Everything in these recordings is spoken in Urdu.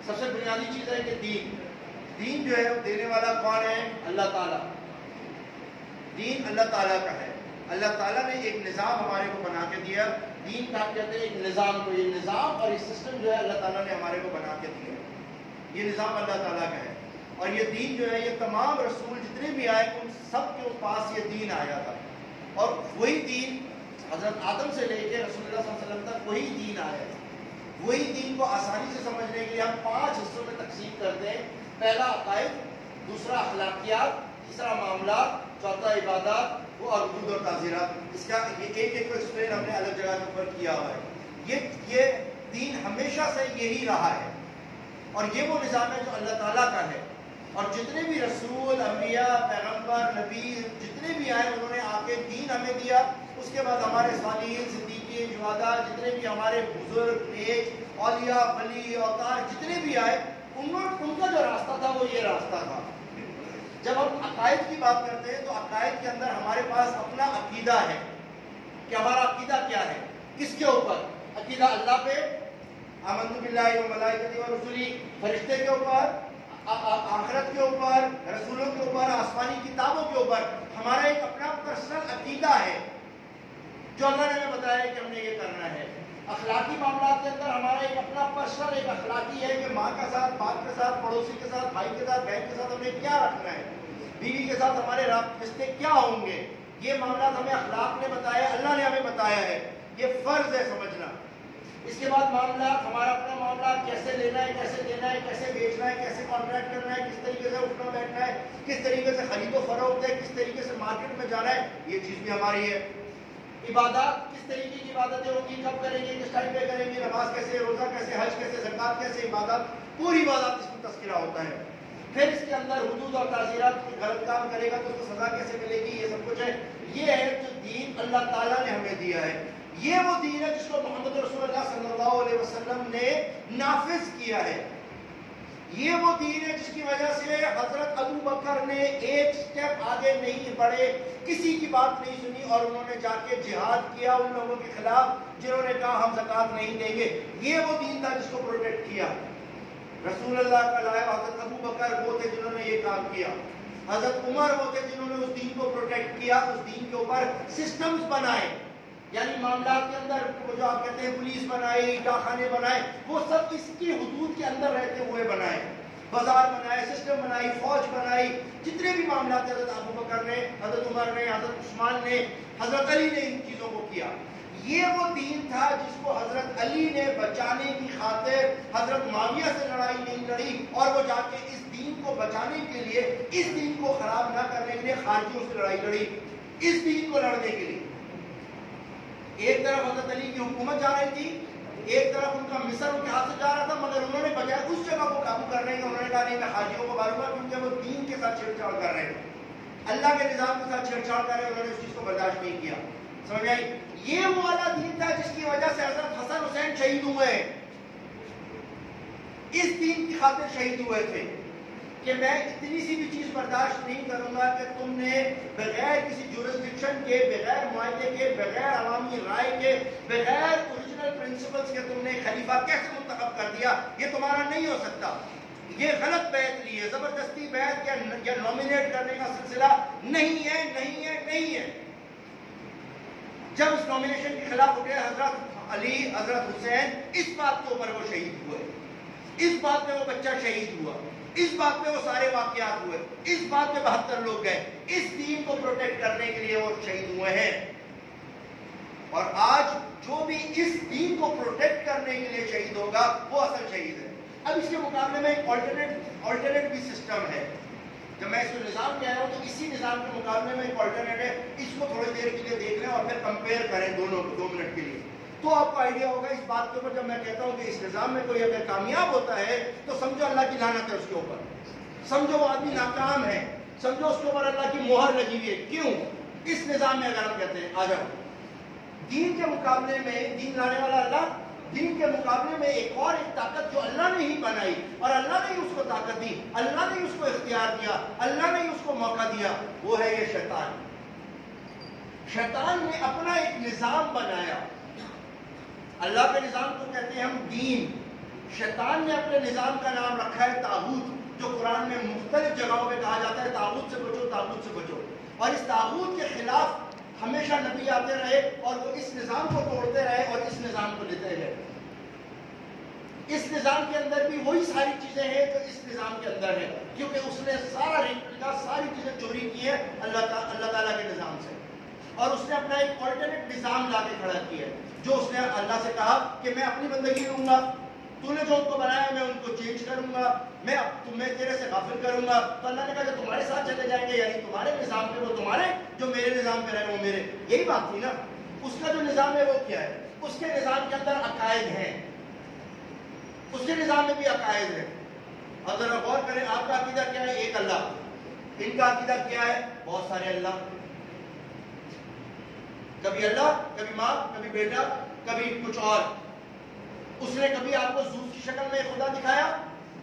سب سے بنیادی چیز ہے کہ دین جو ہے وہ دینے والا کون ہے؟ اللہ تعالیٰ. دین اللہ تعالیٰ کا ہے. اللہ تعالیٰ نے ایک نظام ہمارے کو بنا کے دیا. دین کا کہتے ہیں ایک نظام کو. یہ نظام اور یہ سسٹم جو ہے اللہ تعالیٰ نے ہمارے کو بنا کے دیا. یہ نظام اللہ تعالیٰ کا ہے. اور یہ دین جو ہے یہ تمام رسول جتنے بھی آئے ان سب کے پاس یہ دین آیا تھا. اور وہی دین حضرت آدم سے لے کے رسول اللہ صلی اللہ علیہ وسلم تک وہی دین آیا ہے. وہی دین کو آسانی سے سمجھنے کے لیے ہم 5 حصوں میں تقسیم کرتے ہیں. پہلا عقائد, دوسرا اخلاقیات, تیسرا معاملات, چوتھا عبادات اور حدود اور تعزیرات. اس کا یہ ایک کو ایکسپلین ہم نے الگ جگہ کے اوپر کیا ہوا ہے. یہ دین ہمیشہ سے یہی رہا ہے اور یہ وہ نظام ہے جو اللہ تعالیٰ کا ہے. اور جتنے بھی رسول, انبیاء, پیغمبر, نبی جتنے بھی آئے انہوں نے آ کے دین ہمیں دیا. اس کے بعد ہمارے صالحین, صدیقین, شہداء جتنے بھی ہمارے بزرگ, نیک, اولیاء, ولی, اوتار جتنے بھی آئے ان کا جو راستہ تھا وہ یہ راستہ تھا. جب ہم عقائد کی بات کرتے ہیں تو عقائد کے اندر ہمارے پاس اپنا عقیدہ ہے کہ ہمارا عقیدہ کیا ہے. کس کے اوپر عقیدہ؟ اللہ پہ, آمنت باللہ و ملائکتہ و رسولہ, فرشتے کے اوپر, آخرت کے اوپر, رسولوں کے اوپر, آسمانی کتابوں کے اوپر. ہمارا ایک اپنا پرسنل عقیدہ ہے جو اللہ نے ہمیں بتایا کہ ہم نے یہ کرنا ہے. اخلاقی معاملات کے اندر ہمارا ایک اپنا پرسنل ایک اخلاقی ہے کہ ماں کے ساتھ, باپ کے ساتھ, پڑوسی کے ساتھ, بھائی کے ساتھ, بہن کے ساتھ ہمیں کیا رکھنا ہے, بیوی کے ساتھ ہمارے رابطے کیا ہوں گے. یہ معاملات ہمیں اخلاق نے بتایا, اللہ نے ہمیں بتایا ہے. یہ فرض ہے سمجھنا. اس کے بعد معاملات, ہمارا اپنا معاملات کیسے لینا ہے, کیسے دینا ہے, کیسے بیچنا ہے, کیسے کانٹریکٹ کرنا ہے, کس طریقے سے اٹھنا بیٹھنا ہے, کس طریقے سے خرید و فروخت ہے, کس طریقے سے مارکیٹ میں جانا ہے, یہ چیز بھی ہماری ہے. عبادات, کس طریقے کی عبادتیں ہوگی, کب کریں گے, کس ٹائم پہ کریں گے, نماز کیسے, روزہ کیسے, حج کیسے, زکات کیسے, عبادات, پوری عبادات اس میں تذکرہ ہوتا ہے. پھر اس کے اندر حدود اور تعزیرات, کوئی غلط کام کرے گا تو اس کو سزا کیسے ملے گی, یہ سب کچھ ہے. یہ ہے جو دین اللہ تعالیٰ نے ہمیں دیا ہے. یہ وہ دین ہے جس کو محمد رسول اللہ صلی اللہ علیہ وسلم نے نافذ کیا ہے. یہ وہ دین ہے جس کی وجہ سے حضرت ابو بکر نے ایک سٹیپ آگے نہیں بڑھے, کسی کی بات نہیں سنی اور انہوں نے جا کے جہاد کیا ان لوگوں کے خلاف جنہوں نے کہا ہم زکوٰۃ نہیں دیں گے. یہ وہ دین تھا جس کو پروٹیکٹ کیا. رسول اللہ کا لایا حضرت ابو بکر وہ تھے جنہوں نے یہ کام کیا. حضرت عمر وہ تھے جنہوں نے اس دین کو پروٹیکٹ کیا, اس دین کے اوپر سسٹمز بنائے. یعنی معاملات کے اندر جو آپ کہتے ہیں پولیس بنائی, ڈاکخانے بنائے, وہ سب اس کی حدود کے اندر رہتے ہوئے بنائے. بازار بنائے, سسٹم بنائی, فوج بنائی. جتنے بھی معاملات حضرت ابو بکر نے, حضرت عمر نے, حضرت عثمان نے, حضرت علی نے ان چیزوں کو کیا. یہ وہ دین تھا جس کو حضرت علی نے بچانے کی خاطر حضرت معاویہ سے لڑائی نہیں لڑی اور وہ جا کے اس دین کو بچانے کے لیے, اس دین کو خراب نہ کرنے کے لیے خارجیوں سے لڑائی لڑی. اس دین کو لڑنے کے لیے ایک طرف حضرت علی کی حکومت جا رہی تھی, ایک طرف ان کا مصر ان کے ہاتھ سے جا رہا تھا, مگر انہوں نے بجائے اس جگہ کو قابو کرنے کے انہوں نے کہا نہیں میں خارجیوں کو ماروں گا, کیونکہ وہ دین کے ساتھ چھیڑ چھاڑ کر رہے ہیں, اللہ کے نظام کے ساتھ چھیڑ چھاڑ کر رہے ہیں. انہوں نے اس چیز کو برداشت نہیں کیا. سمجھ آئی؟ یہ وہ والا دین تھا جس کی وجہ سے حضرت حسن حسین شہید ہوئے, اس دین کی خاطر شہید ہوئے تھے کہ میں اتنی سی بھی چیز برداشت نہیں کروں گا کہ تم نے بغیر کسی جورسڈکشن کے, بغیر معاہدے کے, بغیر عوامی رائے کے, بغیر اوریجنل پرنسپلز کے تم نے خلیفہ کیسے منتخب کر دیا. یہ تمہارا نہیں ہو سکتا. یہ غلط بیعت لی ہے, زبردستی بیعت یا نومینیٹ کرنے کا سلسلہ نہیں ہے, نہیں ہے, نہیں ہے. جب اس نومینیشن کے خلاف اٹھے حضرت علی, حضرت حسین, اس بات کے اوپر وہ شہید ہوئے, اس بات پہ وہ بچہ شہید ہوا, اس بات پہ وہ سارے واقعات ہوئے, اس بات پہ 72 لوگ گئے. اس دین کو پروٹیکٹ کرنے کے لیے وہ شہید ہوئے ہیں. اور آج جو بھی اس دین کو پروٹیکٹ کرنے کے لیے شہید ہوگا وہ اصل شہید ہے. اب اس کے مقابلے میں ایک آلٹرنیٹ بھی سسٹم ہے. جب میں اس کو نظام کہہ رہا ہوں تو اسی نظام کے مقابلے میں ایک آلٹرنیٹ ہے. اس کو تھوڑی دیر کے لیے دیکھ لیں اور پھر کمپیئر کریں دونوں کو 2 منٹ کے لیے, تو آپ کو آئیڈیا ہوگا اس بات کے اوپر. جب میں کہتا ہوں کہ اس نظام میں کوئی اگر کامیاب ہوتا ہے تو سمجھو اللہ کی لعنت ہے اس کے اوپر, سمجھو وہ آدمی ناکام ہے, سمجھو اس کے اوپر اللہ کی مہر لگی ہوئی ہے. کیوں؟ اس نظام میں اگر ہم کہتے ہیں آ جاؤ دین کے مقابلے میں, دین لانے والا اللہ, دین کے مقابلے میں ایک اور ایک طاقت جو اللہ نے ہی بنائی اور اللہ نے ہی اس کو طاقت دی, اللہ نے ہی اس کو اختیار دیا, اللہ نے ہی اس کو موقع دیا, وہ ہے یہ شیطان. شیطان نے اپنا ایک نظام بنایا. اللہ کے نظام کو کہتے ہیں ہم دین, شیطان نے اپنے نظام کا نام رکھا ہے طاغوت، جو قرآن میں مختلف جگہوں پہ کہا جاتا ہے طاغوت سے بچو، طاغوت سے بچو. اور اس طاغوت کے خلاف ہمیشہ نبی آتے رہے اور وہ اس نظام کو توڑتے رہے اور اس نظام کو لیتے رہے. اس نظام کے اندر بھی وہی ساری چیزیں ہیں جو اس نظام کے اندر ہے، کیونکہ اس نے ساری چیزیں چوری کی ہیں اللہ تعالیٰ کے نظام سے. اور اس نے اپنا ایک آلٹرنیٹ نظام لا کے کھڑا کیا ہے، جو اس نے اللہ سے کہا کہ میں اپنی بندگی لوں گا، تو نے جو ان کو بنایا میں ان کو چینج کروں گا، میں تیرے سے غافل کروں گا. تو اللہ نے کہا کہ تمہارے ساتھ چلے جائیں گے، یعنی تمہارے نظام پہ وہ تمہارے، جو میرے نظام پہ رہے وہ میرے. یہی بات تھی نا. اس کا جو نظام ہے وہ کیا ہے؟ اس کے نظام کے اندر عقائد ہیں، اس کے نظام میں بھی عقائد ہیں. اور ذرا غور کریں آپ کا عقیدہ کیا ہے؟ ایک اللہ. ان کا عقیدہ کیا ہے؟ بہت سارے اللہ. کبھی اللہ، کبھی ماں، کبھی بیٹا، کبھی کچھ اور. اس نے کبھی آپ کو زوس کی شکل میں خدا دکھایا،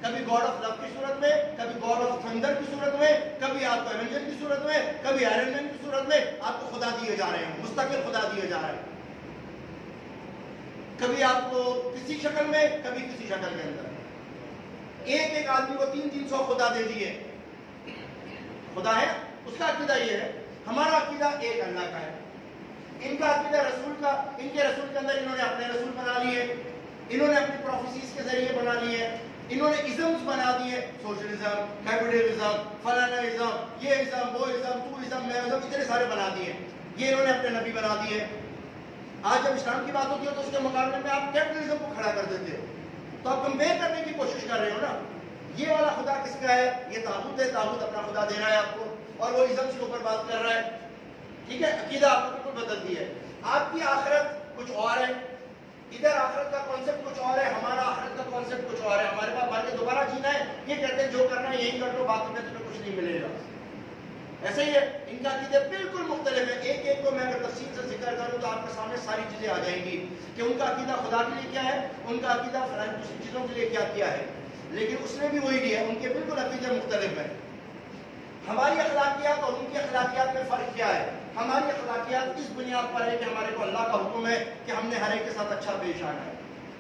کبھی گاڈ آف لو کی صورت میں، کبھی گاڈ آف تھنڈر کی صورت میں، کبھی آپ کو ایونجر کی صورت میں، کبھی آئرن مین کی صورت میں. آپ کو خدا دیے جا رہے ہیں، مستقل خدا دیے جا رہے ہیں. کبھی آپ کو کسی شکل میں، کبھی کسی شکل کے اندر. ایک آدمی کو 300 خدا دے دیے. خدا ہے، اس کا عقیدہ یہ ہے. ہمارا عقیدہ ایک اللہ کا ہے. ان کا عقیدہ رسول کا. ان کے رسول کے اندر انہوں نے اپنے رسول بنا لیے، انہوں نے اپنی پروفیسیز کے ذریعے بنا لیے، انہوں نے ازمز بنا دیے، سوشلزم، کیپٹلزم، فلانا ازم، یہ ازم، وہ ازم، تو ازم، میں ازم، اتنے سارے بنا دیے. یہ انہوں نے اپنے نبی بنا دیے. آج جب اسلام کی بات ہوتی ہے تو اس کے مقابلے میں آپ کیپٹلزم کو کھڑا کر دیتے ہو. تو آپ کمپیئر کرنے کی کوشش کر رہے ہو نا. یہ والا خدا کس کا ہے؟ یہ طاغوت ہے. طاغوت اپنا خدا دے رہا ہے آپ کو، اور وہ ازمز کے اوپر بات کر رہا ہے. ٹھیک ہے، عقیدہ آپ کو بالکل بدل دی ہے. آپ کی آخرت کچھ اور ہے، ادھر آخرت کا کانسیپٹ کچھ اور ہے، ہمارا آخرت کا کانسیپٹ کچھ اور ہے. ہمارے پاس مر کے دوبارہ جینا ہے، یہ کہتے ہیں جو کرنا ہے یہی کر لو، باقی میں تمہیں کچھ نہیں ملے گا. ایسے ہی ہے. ان کا عقیدے بالکل مختلف ہے. ایک ایک کو میں اگر تفصیل سے ذکر کروں تو آپ کے سامنے ساری چیزیں آ جائیں گی کہ ان کا عقیدہ خدا کے لیے کیا ہے، ان کا عقیدہ فلاں دوسری چیزوں کے لیے کیا ہے. لیکن اس نے بھی وہی دیا ہے. ان کے بالکل عقیدے مختلف ہیں. ہماری اخلاقیات اور ان کی اخلاقیات میں فرق کیا ہے؟ ہماری اخلاقیات اس بنیاد پر ہے کہ ہمارے کو اللہ کا حکم ہے کہ ہم نے ہر ایک کے ساتھ اچھا پیش آنا ہے،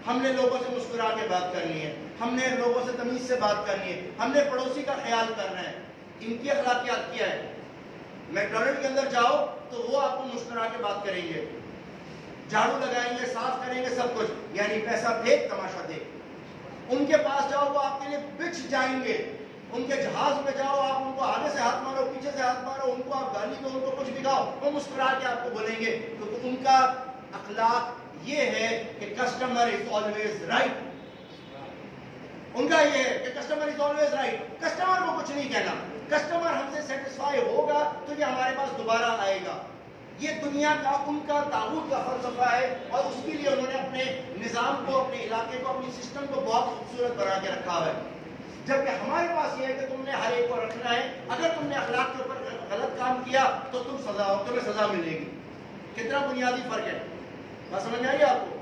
ہم نے لوگوں سے مسکرا کے بات کرنی ہے، ہم نے لوگوں سے تمیز سے بات کرنی ہے، ہم نے پڑوسی کا خیال کرنا ہے. ان کی اخلاقیات کیا ہے؟ میکڈونلڈ کے اندر جاؤ تو وہ آپ کو مسکرا کے بات کریں گے، جھاڑو لگائیں گے، صاف کریں گے، سب کچھ، یعنی پیسہ پھینک تماشا دیکھ. ان کے پاس جاؤ وہ آپ کے لیے بچ جائیں گے. ان کے جہاز میں جاؤ، آپ ان کو آگے سے ہاتھ مارو، پیچھے سے ہاتھ مارو، ان کو آپ گالی دو، ان کو کچھ بھی کہو، وہ مسکرا کے آپ کو بولیں گے. کیونکہ ان کا اخلاق یہ ہے کہ کسٹمر از آلویز رائٹ. ان کا یہ ہے کہ customer is always right. Customer کو کچھ نہیں کہنا. کسٹمر ہم سے سیٹسفائی ہوگا تو یہ ہمارے پاس دوبارہ آئے گا. یہ دنیا کا ان کا طاغوت کا فلسفہ ہے، اور اس کے لیے انہوں نے اپنے نظام کو، اپنے علاقے کو، اپنی سسٹم کو بہت خوبصورت بنا کے رکھا ہے. جبکہ ہمارے پاس یہ ہے کہ تم نے ہر ایک کو رکھنا ہے. اگر تم نے اخلاق کے اوپر غلط کام کیا تو تمہیں سزا ملے گی. کتنا بنیادی فرق ہے، بات سمجھ میں آئی آپ کو؟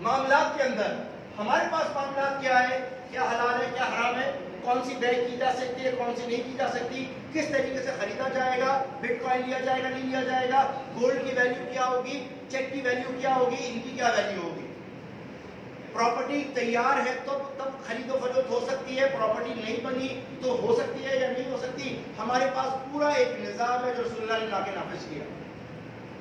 معاملات کے اندر ہمارے پاس معاملات کیا ہے، کیا حلال ہے، کیا حرام ہے، کون سی بے کی جا سکتی ہے، کون سی نہیں کی جا سکتی، کس طریقے سے خریدا جائے گا، بٹ کوائن لیا جائے گا نہیں لیا جائے گا، گولڈ کی ویلیو کیا ہوگی، چیک کی ویلیو کیا ہوگی، ان کی کیا ویلیو ہوگی. پراپرٹی تیار ہے تو تب خرید و فروخت ہو سکتی ہے، پراپرٹی نہیں بنی تو ہو سکتی ہے یا نہیں ہو سکتی. ہمارے پاس پورا ایک نظام ہے جو رسول اللہ نے لا کے نافذ کیا.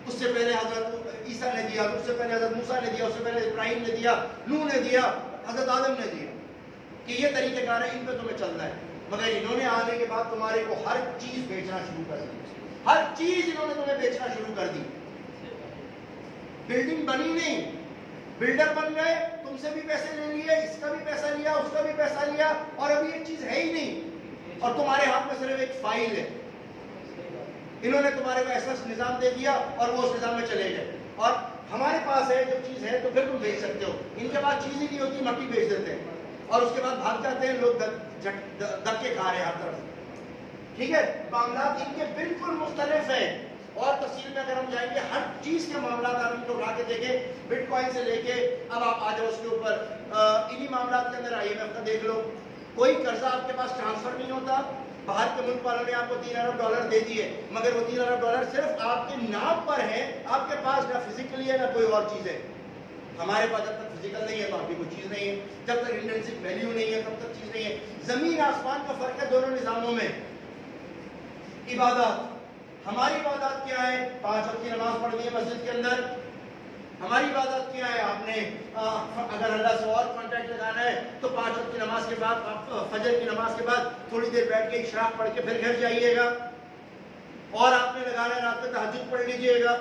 اس سے پہلے حضرت عیسیٰ نے دیا، اس سے پہلے حضرت موسیٰ نے دیا، اس سے پہلے ابراہیم نے دیا، نوح نے دیا، حضرت آدم نے دیا، کہ یہ طریقہ کار ہے، ان پہ تمہیں چلنا ہے. مگر انہوں نے آنے کے بعد تمہارے کو ہر چیز بیچنا شروع کر دی. ہر چیز انہوں نے تمہیں بیچنا شروع کر دی. بلڈنگ بنی نہیں، بلڈر بن گئے، تم سے بھی پیسے لے لیے، اس کا بھی پیسہ لیا، اس کا بھی پیسہ لیا، اور ابھی ایک چیز ہے ہی نہیں، اور تمہارے ہاتھ میں صرف ایک فائل ہے. انہوں نے تمہارے کو ایسا نظام دے دیا اور وہ اس نظام میں چلے گئے. اور ہمارے پاس ہے جو چیز ہے تو پھر تم بیچ سکتے ہو. ان کے پاس چیز ہی نہیں ہوتی، مٹی بیچ دیتے ہیں اور اس کے بعد بھاگ جاتے ہیں. لوگ دھکے کھا رہے ہیں ہر طرف. ٹھیک ہے، معاملات ان کے بالکل مختلف ہیں. اور تفصیل میں اگر ہم جائیں گے ہر چیز کے معاملات آپ ان کو اٹھا کے دیکھیں، بٹ کوائن سے لے کے اب آپ آ جاؤ اس کے اوپر انہی معاملات کے اندر IMF کا دیکھ لو. کوئی قرضہ آپ کے پاس ٹرانسفر نہیں ہوتا. باہر کے ملک والوں نے آپ کو $3 ارب دے دیے، مگر وہ $3 ارب صرف آپ کے نام پر ہیں، آپ کے پاس نہ فزیکلی ہے نہ کوئی اور چیز ہے. ہمارے پاس جب تک فزیکل نہیں ہے تو آپ کی کوئی چیز نہیں ہے، جب تک انٹرنسک ویلیو نہیں ہے تب تک چیز نہیں ہے. زمین آسمان کا فرق ہے دونوں نظاموں میں. عبادات، ہماری عبادات کیا ہے؟ 5 وقت کی نماز پڑھنی ہے مسجد کے اندر. ہماری عبادت کیا ہے؟ آپ نے اگر اللہ سے اور کانٹیکٹ لگانا ہے تو 5 وقت کی نماز کے بعد، فجر کی نماز کے بعد تھوڑی دیر بیٹھ کے اشراق پڑھ کے پھر گھر جائیے گا. اور آپ نے لگانا ہے رات میں تہجد پڑھ لیجیے گا.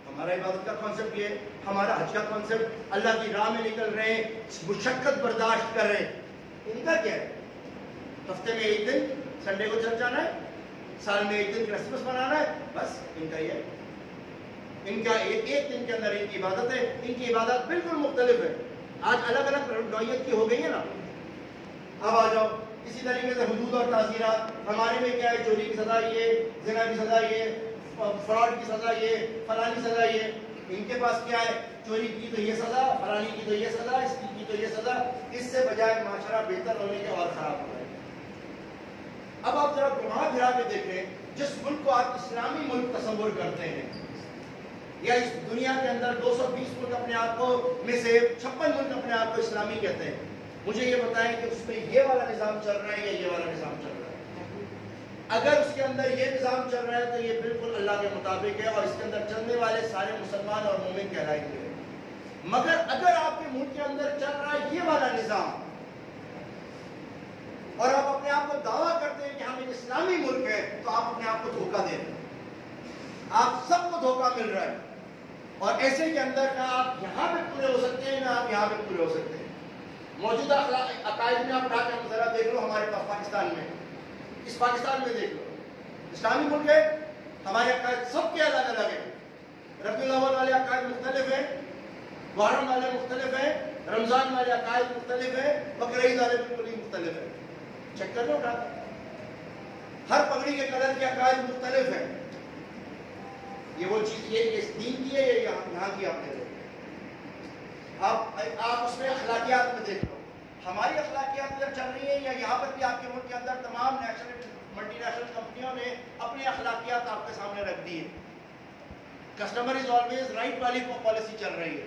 ہمارا عبادت کا کانسیپٹ یہ ہے. ہمارا حج کا کانسیپٹ اللہ کی راہ میں نکل رہے ہیں، مشقت برداشت کر رہے ہیں. ان کا کیا ہے؟ ہفتے میں ایک دن سنڈے کو چل جانا ہے، سال میں ایک دن کرسمس منانا ہے، بس ان کا یہ ہے. ان کا ایک دن کے اندر ان کی عبادت ہے. ان کی عبادت بالکل مختلف ہے. آج الگ الگ نوعیت کی ہو گئی ہے نا. اب آ جاؤ اسی طریقے سے حدود اور تعزیرات. ہمارے میں کیا ہے؟ چوری کی سزا یہ، زنا کی سزا یہ، فراڈ کی سزا یہ، فلانی سزا یہ. ان کے پاس کیا ہے؟ چوری کی تو یہ سزا، فلانی کی تو یہ سزا، اس کی تو یہ سزا. اس سے بجائے معاشرہ بہتر ہونے کے اور خراب ہو رہا ہے. اب آپ ذرا گھما پھرا کے دیکھیں، جس ملک کو آپ اسلامی ملک تصور کرتے ہیں، یا اس دنیا کے اندر 220 ملک اپنے آپ کو میں سے 56 ملک اپنے آپ کو اسلامی کہتے ہیں، مجھے یہ بتائیں کہ اس میں یہ والا نظام چل رہا ہے یا یہ والا نظام چل رہا ہے؟ اگر اس کے اندر یہ نظام چل رہا ہے تو یہ بالکل اللہ کے مطابق ہے اور اس کے اندر چلنے والے سارے مسلمان اور مومن کہلائیں گے. مگر اگر آپ کے ملک کے اندر چل رہا ہے یہ والا نظام اور آپ اپنے آپ کو دعویٰ کرتے ہیں کہ ہم ایک اسلامی ملک ہے، تو آپ اپنے آپ کو دھوکہ دے رہے ہیں. آپ سب کو دھوکہ مل رہا ہے. اور ایسے کے اندر نہ آپ یہاں پہ پورے ہو سکتے ہیں نہ آپ یہاں پہ پورے ہو سکتے ہیں. موجودہ عقائد میں آپ اٹھا کے ذرا دیکھ لو ہمارے پاس پاکستان میں، اس پاکستان میں دیکھ لو، اسلامی ملک ہے، ہمارے عقائد سب کے الگ الگ ہیں. ربیع الاول والے عقائد مختلف ہیں، محرم والے مختلف ہیں، رمضان والے عقائد مختلف ہیں، بقرعید والے بالکل ہی مختلف ہیں. چیک کر لو اٹھا، ہر پگڑی کے کلر کے عقائد مختلف ہیں. یہ وہ چیز یہ اس دین کی ہے یا یہاں کی آپ نے دیکھ. آپ اس میں اخلاقیات میں دیکھ لو، ہماری اخلاقیات ادھر چل رہی ہیں یا یہاں پر بھی آپ کے ملک کے اندر تمام نیشنل ملٹی نیشنل کمپنیوں نے اپنی اخلاقیات آپ کے سامنے رکھ دی ہے. کسٹمر از آلویز رائٹ والی پالیسی چل رہی ہے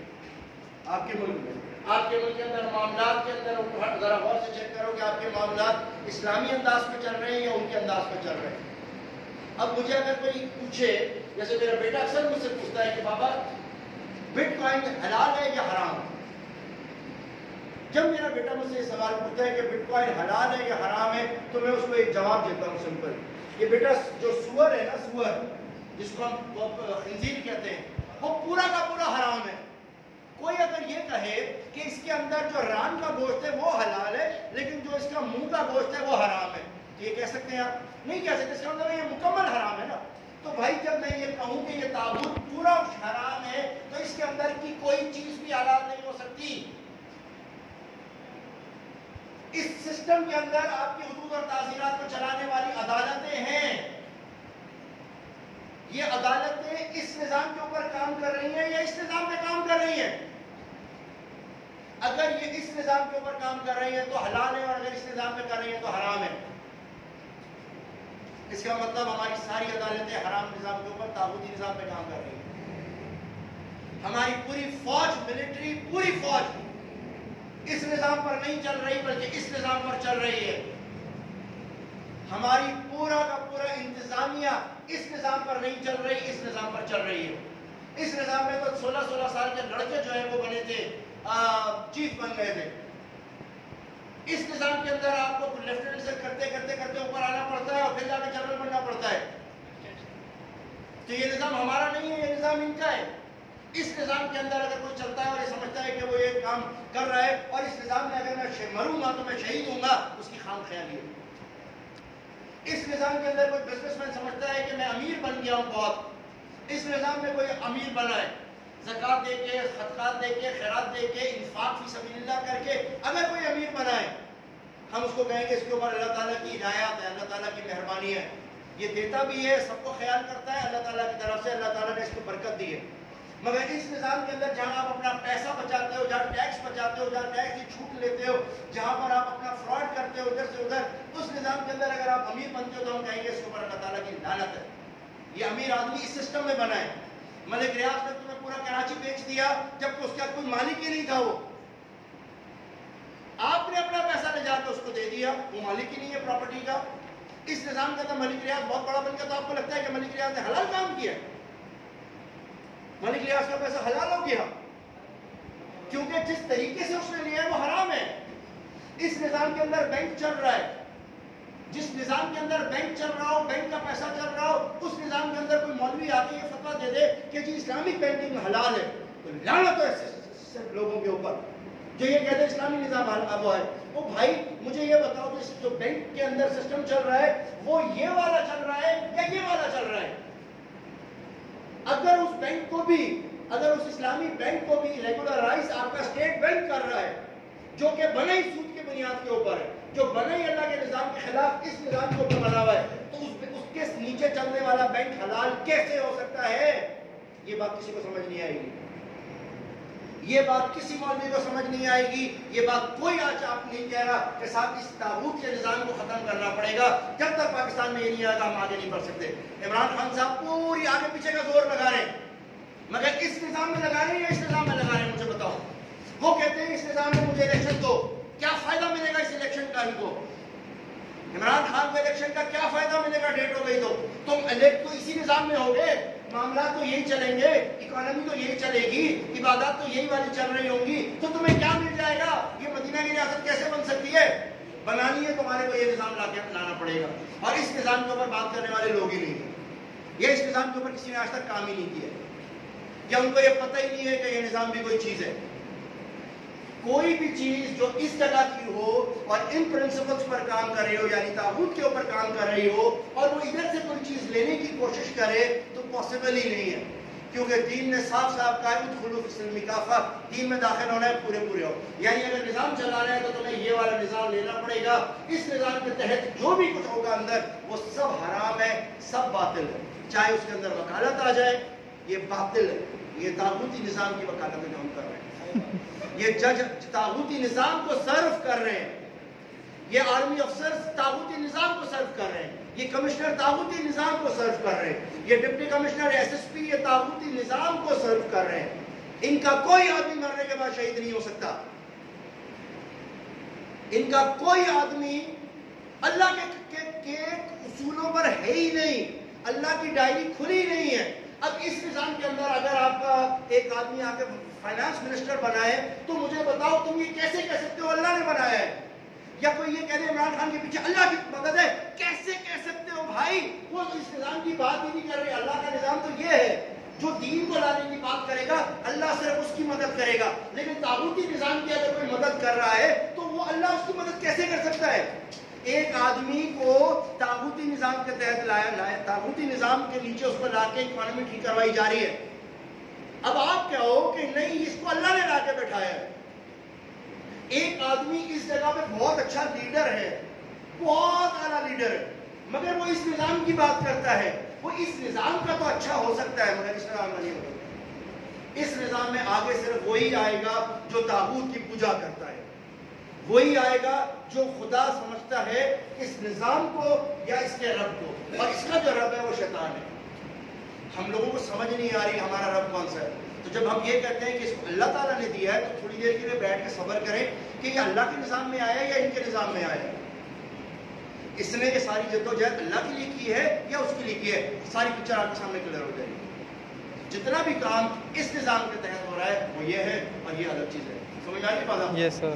آپ کے ملک میں. آپ کے ملک کے اندر معاملات کے اندر ذرا غور سے چیک کرو کہ آپ کے معاملات اسلامی انداز میں چل رہے ہیں یا ان کے انداز میں چل رہے ہیں. اب مجھے اگر کوئی پوچھے، جیسے میرا بیٹا اکثر مجھ سے پوچھتا ہے کہ بابا بٹ کوائن حلال ہے یا حرام ہے؟ جب میرا بیٹا مجھ سے یہ سوال پوچھتا ہے کہ بٹ کوائن حلال ہے یا حرام ہے تو میں اس کو ایک جواب دیتا ہوں سمپل. یہ بیٹا جو سور ہے نا، سور جس کو ہم خنزیر کہتے ہیں، وہ پورا کا پورا حرام ہے. کوئی اگر یہ کہے کہ اس کے اندر جو ران کا گوشت ہے وہ حلال ہے لیکن جو اس کا منہ کا گوشت ہے وہ حرام ہے، تو یہ کہہ سکتے ہیں آپ؟ نہیں کہہ سکتے. اس کا مطلب یہ مکمل حرام ہے نا. تو بھائی جب میں یہ کہوں کہ یہ تابوت پورا حرام ہے تو اس کے اندر کی کوئی چیز بھی حلال نہیں ہو سکتی. اس سسٹم کے اندر آپ کی حدود اور تعزیرات کو چلانے والی عدالتیں ہیں. یہ عدالتیں اس نظام کے اوپر کام کر رہی ہیں یا اس نظام پہ کام کر رہی ہیں؟ اگر یہ اس نظام کے اوپر کام کر رہی ہیں تو حلال ہے اور اگر اس نظام پہ کر رہی ہیں تو حرام ہے. اس کا مطلب ہماری ساری عدالتیں حرام نظام کے اوپر، طاغوتی نظام پہ کام کر رہی ہیں. ہماری پوری فوج، ملٹری پوری فوج اس نظام پر نہیں چل رہی بلکہ اس نظام پر چل رہی ہے. ہماری پورا کا پورا انتظامیہ اس نظام پر نہیں چل رہی، اس نظام پر چل رہی ہے. اس نظام میں تو 16 سال کے لڑکے جو ہیں وہ بنے تھے، چیف بن گئے تھے. اس نظام کے اندر آپ کو لیفٹیننٹ سے کرتے کرتے کرتے اوپر آنا پڑتا ہے اور پھر جا کے جنرل بننا پڑتا ہے. تو یہ نظام ہمارا نہیں ہے، یہ نظام ان کا ہے. اس نظام کے اندر اگر کوئی چلتا ہے اور یہ سمجھتا ہے کہ وہ یہ کام کر رہا ہے اور اس نظام میں اگر میں مروں گا تو میں شہید ہوں گا، اس کی خام خیالی ہے. اس نظام کے اندر کوئی بزنس مین سمجھتا ہے کہ میں امیر بن گیا ہوں بہت، اس نظام میں کوئی امیر بنا ہے، زکوٰۃ دے کے، صدقات دے کے، خیرات دے کے، انفاق فی سبیل اللہ کر کے اگر کوئی امیر بنا ہے، ہم اس کو کہیں گے اس کے اوپر اللہ تعالیٰ کی ہدایات ہے، اللہ تعالیٰ کی مہربانی ہے، یہ دیتا بھی ہے، سب کو خیال کرتا ہے، اللہ تعالیٰ کی طرف سے اللہ تعالیٰ نے اس کو برکت دی ہے. مگر اس نظام کے اندر جہاں آپ اپنا پیسہ بچاتے ہو، جہاں ٹیکس بچاتے ہو، جہاں ٹیکس کی چھوٹ لیتے ہو، جہاں پر آپ اپنا فراڈ کرتے ہو ادھر سے ادھر، اس نظام کے اندر اگر آپ امیر بنتے ہو تو ہم کہیں گے اس کے اوپر اللہ تعالیٰ کی لعنت ہے. یہ امیر آدمی اس سسٹم میں بنا ہے. ملک ریاض نے تمہیں پورا کراچی بیچ دیا جبکہ اس کا کوئی مالک ہی نہیں تھا، وہ آپ نے اپنا پیسہ لے جا کے اس کو دے دیا، وہ مالک ہی نہیں ہے پراپرٹی کا۔ اس نظام کے اندر ملک ریاض بہت بڑا بن گیا، تو آپ کو لگتا ہے کہ ملک ریاض نے حلال کام کیا؟ ملک ریاض کا پیسہ حلال ہو گیا کیونکہ جس طریقے سے اس نے لیا ہے وہ حرام ہے۔ اس نظام کے اندر بینک چل رہا ہے، جس نظام کے اندر بینک چل رہا ہو، بینک کا پیسہ چل رہا ہو، اس نظام کے اندر کوئی مولوی آ کے یہ فتویٰ دے دے کہ جی اسلامک بینکنگ حلال ہے، تو لعنت ہو ایسے لوگوں کے اوپر جو یہ کہتے ہیں اسلامی نظام اب ہے۔ وہ بھائی مجھے یہ بتاؤ جو بینک کے اندر سسٹم چل رہا ہے وہ یہ والا چل رہا ہے یا یہ والا چل رہا ہے؟ اگر اس بینک کو بھی، اگر اس اسلامی بینک کو بھی ریگولرائز آپ کا اسٹیٹ بینک کر رہا ہے جو کہ بنا ہی سود کے بنیاد کے اوپر ہے، جو بنا ہی اللہ کے نظام کے خلاف اس نظام کے اوپر بنا ہوا ہے، تو اس کے نیچے چلنے والا بینک حلال کیسے ہو سکتا ہے؟ یہ بات کسی کو سمجھ نہیں آئے گی، یہ بات کسی مولوی کو سمجھ نہیں آئے گی، یہ بات کوئی آج آپ نہیں کہہ رہا کہ صاحب اس طاغوت کے نظام کو ختم کرنا پڑے گا۔ جب تک پاکستان میں یہ نہیں آگا ہم آگے نہیں بڑھ سکتے۔ عمران خان صاحب پوری آگے پیچھے کا زور لگا رہے ہیں، مگر اس نظام میں لگا رہے ہیں یا اس نظام میں لگا رہے ہیں؟ مجھے بتاؤ۔ وہ کہتے ہیں اس نظام میں مجھے الیکشن دو، کیا فائدہ ملے گا اس الیکشن کا؟ ان کو عمران خان کو الیکشن کا کیا فائدہ ملے گا؟ ڈیٹ ہو گئی تو تم الیکٹ تو اسی نظام میں ہوگے، معاملات تو یہی چلیں گے، اکانومی تو یہی چلے گی، عبادات تو یہی والی چل رہی ہوں گی، تو تمہیں کیا مل جائے گا؟ یہ مدینہ کی ریاست کیسے بن سکتی ہے؟ بنانی ہے تمہارے کو یہ نظام لا کے لانا پڑے گا، اور اس نظام کے اوپر بات کرنے والے لوگ ہی نہیں ہیں۔ یہ اس نظام کے اوپر کسی نے آج تک کام ہی نہیں کیا، یا ان کو یہ پتہ ہی نہیں ہے کہ یہ نظام بھی کوئی چیز ہے۔ کوئی بھی چیز جو اس جگہ کی ہو اور ان پرنسپلز پر کام کر رہی ہو، یعنی طاغوت کے اوپر کام کر رہی ہو، اور وہ ادھر سے کوئی چیز لینے کی کوشش کرے تو پاسبل ہی نہیں ہے، کیونکہ دین نے صاف صاف کہا ادخلوا فی السلم کافہ، دین میں داخل ہونا ہے پورے پورے ہو، یعنی اگر نظام چلانا ہے تو تمہیں یہ والا نظام لینا پڑے گا۔ اس نظام کے تحت جو بھی کچھ ہوگا اندر وہ سب حرام ہے، سب باطل ہے، چاہے اس کے اندر وکالت آ جائے، یہ باطل ہے، یہ طاغوتی نظام کی وکالت جو ہم کر رہے ہیں، یہ جج طاغوتی نظام کو سرو کر رہے ہیں، یہ آرمی افسر طاغوتی نظام کو سرو کر رہے ہیں، یہ کمشنر طاغوتی نظام کو سرو کر رہے ہیں، یہ deputy commissioner S S P یہ طاغوتی نظام کو سرو کر رہے ہیں۔ ان کا کوئی آدمی مرنے کے بعد شہید نہیں ہو سکتا، ان کا کوئی آدمی اللہ کے اصولوں پر ہے ہی نہیں، اللہ کی ڈائری کھلی نہیں ہے۔ اب اس نظام کے اندر اگر آپ کا ایک آدمی آ کے فائنانس منسٹر بنائے تو مجھے بتاؤ تم یہ کیسے کہہ سکتے ہو اللہ نے بنایا ہے؟ یا کوئی یہ کہہ دے عمران خان کے پیچھے اللہ کی مدد ہے، کیسے کہہ سکتے ہو بھائی؟ وہ اس نظام کی بات ہی نہیں کر رہے۔ اللہ کا نظام تو یہ ہے جو دین کو لانے کی بات کرے گا اللہ صرف اس کی مدد کرے گا، لیکن طاغوتی نظام کی اگر کوئی مدد کر رہا ہے تو وہ اللہ اس کی مدد کیسے کر سکتا ہے؟ ایک آدمی کو طاغوتی نظام کے تحت لایا، طاغوتی نظام کے نیچے اس کو لا کے اکانومی ٹھیک کروائی جا رہی ہے۔ اب آپ کہو کہ نہیں اس کو اللہ نے لا کے بٹھایا ہے۔ ایک آدمی اس جگہ پہ بہت اچھا لیڈر ہے، بہت اعلیٰ لیڈر ہے، مگر وہ اس نظام کی بات کرتا ہے، وہ اس نظام کا تو اچھا ہو سکتا ہے مگر اس نظام میں نہیں ہو سکتا۔ اس نظام میں آگے صرف وہی آئے گا جو طاغوت کی پوجا کرتا ہے، وہی آئے گا جو خدا سمجھتا ہے اس نظام کو یا اس کے رب کو، اور اس کا جو رب ہے وہ شیطان ہے۔ ہم لوگوں کو سمجھ نہیں آ رہی ہمارا رب کون سا ہے، تو جب ہم یہ کہتے ہیں کہ اس کو اللہ تعالیٰ نے دیا ہے تو تھوڑی دیر کے لیے بیٹھ کے صبر کریں کہ یہ اللہ کے نظام میں آیا ہے یا ان کے نظام میں آیا ہے۔ اس نے یہ ساری جدوجہد اللہ کے لیے کی ہے یا اس کے لیے کی ہے؟ ساری پکچر آپ کے سامنے کلیئر ہو جائے گی۔ جتنا بھی کام اس نظام کے تحت ہو رہا ہے وہ یہ ہے اور یہ الگ چیز ہے۔ سمجھ آ رہی بات؟ یس سر۔